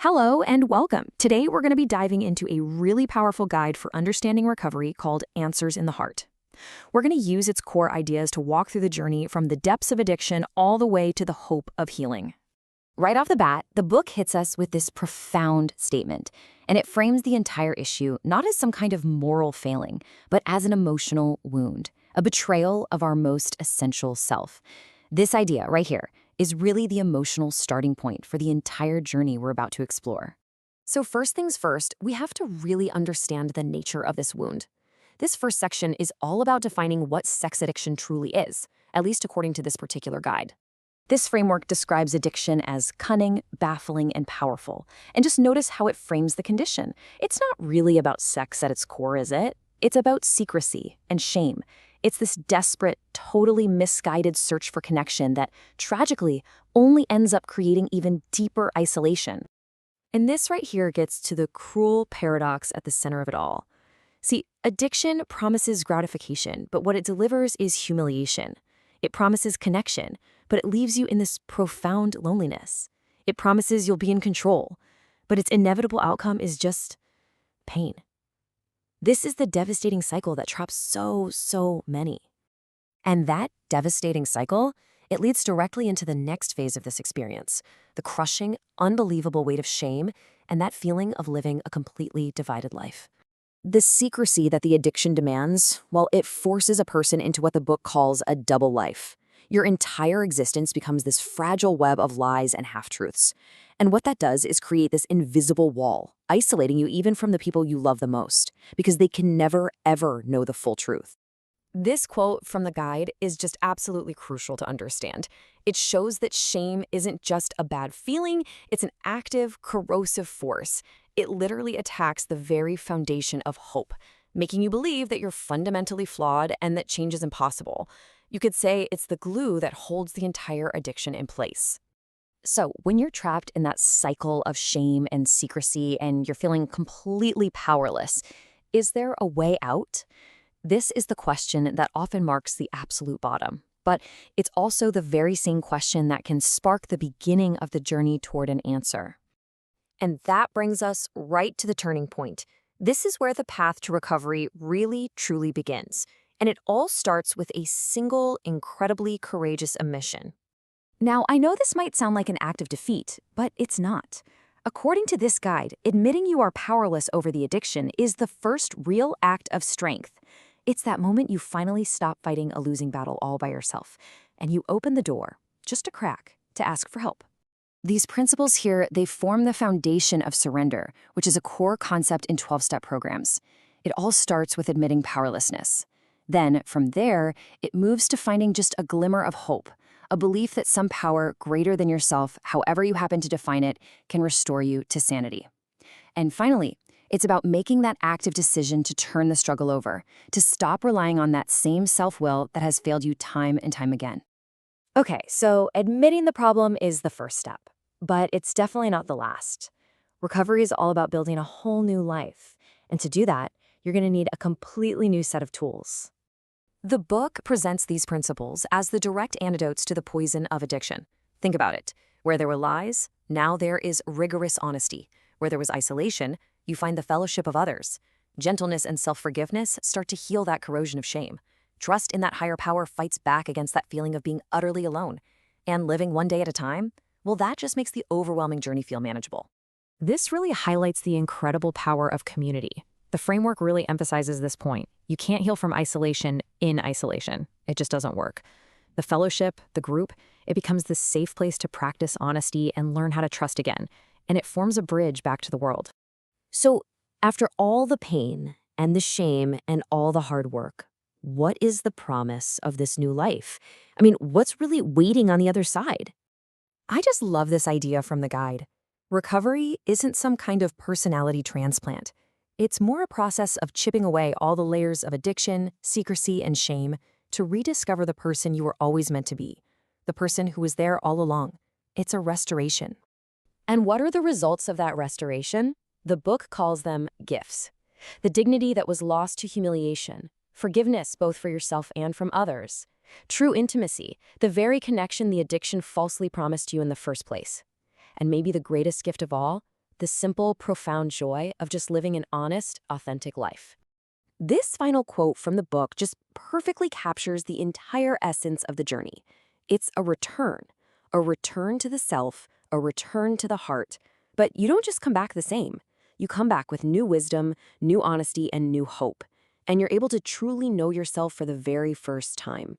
Hello and welcome. Today we're going to be diving into a really powerful guide for understanding recovery called Answers in the Heart. We're going to use its core ideas to walk through the journey from the depths of addiction all the way to the hope of healing. Right off the bat, the book hits us with this profound statement, and it frames the entire issue not as some kind of moral failing, but as an emotional wound, a betrayal of our most essential self. This idea right here is really the emotional starting point for the entire journey we're about to explore. So first things first, we have to really understand the nature of this wound. This first section is all about defining what sex addiction truly is, at least according to this particular guide. This framework describes addiction as cunning, baffling, and powerful. And just notice how it frames the condition. It's not really about sex at its core, is it? It's about secrecy and shame. It's this desperate, totally misguided search for connection that, tragically, only ends up creating even deeper isolation. And this right here gets to the cruel paradox at the center of it all. See, addiction promises gratification, but what it delivers is humiliation. It promises connection, but it leaves you in this profound loneliness. It promises you'll be in control, but its inevitable outcome is just pain. This is the devastating cycle that traps so many. And that devastating cycle, it leads directly into the next phase of this experience, the crushing, unbelievable weight of shame and that feeling of living a completely divided life. The secrecy that the addiction demands, well, it forces a person into what the book calls a double life. Your entire existence becomes this fragile web of lies and half-truths. And what that does is create this invisible wall, isolating you even from the people you love the most, because they can never, ever know the full truth. This quote from the guide is just absolutely crucial to understand. It shows that shame isn't just a bad feeling, it's an active, corrosive force. It literally attacks the very foundation of hope, making you believe that you're fundamentally flawed and that change is impossible. You could say it's the glue that holds the entire addiction in place. So when you're trapped in that cycle of shame and secrecy and you're feeling completely powerless, is there a way out? This is the question that often marks the absolute bottom. But it's also the very same question that can spark the beginning of the journey toward an answer. And that brings us right to the turning point. This is where the path to recovery really, truly begins. And it all starts with a single, incredibly courageous admission. Now, I know this might sound like an act of defeat, but it's not. According to this guide, admitting you are powerless over the addiction is the first real act of strength. It's that moment you finally stop fighting a losing battle all by yourself, and you open the door, just a crack, to ask for help. These principles here, they form the foundation of surrender, which is a core concept in 12-step programs. It all starts with admitting powerlessness. Then, from there, it moves to finding just a glimmer of hope, a belief that some power greater than yourself, however you happen to define it, can restore you to sanity. And finally, it's about making that active decision to turn the struggle over, to stop relying on that same self-will that has failed you time and time again. Okay, so admitting the problem is the first step, but it's definitely not the last. Recovery is all about building a whole new life, and to do that, you're going to need a completely new set of tools. The book presents these principles as the direct antidotes to the poison of addiction. Think about it. Where there were lies, now there is rigorous honesty. Where there was isolation, you find the fellowship of others. Gentleness and self-forgiveness start to heal that corrosion of shame. Trust in that higher power fights back against that feeling of being utterly alone. And living one day at a time, well, that just makes the overwhelming journey feel manageable. This really highlights the incredible power of community. The framework really emphasizes this point. You can't heal from isolation in isolation. It just doesn't work. The fellowship, the group, it becomes this safe place to practice honesty and learn how to trust again. And it forms a bridge back to the world. So, after all the pain and the shame and all the hard work, what is the promise of this new life? I mean, what's really waiting on the other side? I just love this idea from the guide. Recovery isn't some kind of personality transplant. It's more a process of chipping away all the layers of addiction, secrecy, and shame to rediscover the person you were always meant to be, the person who was there all along. It's a restoration. And what are the results of that restoration? The book calls them gifts. The dignity that was lost to humiliation, forgiveness both for yourself and from others, true intimacy, the very connection the addiction falsely promised you in the first place. And maybe the greatest gift of all, the simple, profound joy of just living an honest, authentic life. This final quote from the book just perfectly captures the entire essence of the journey. It's a return to the self, a return to the heart. But you don't just come back the same. You come back with new wisdom, new honesty, and new hope. And you're able to truly know yourself for the very first time.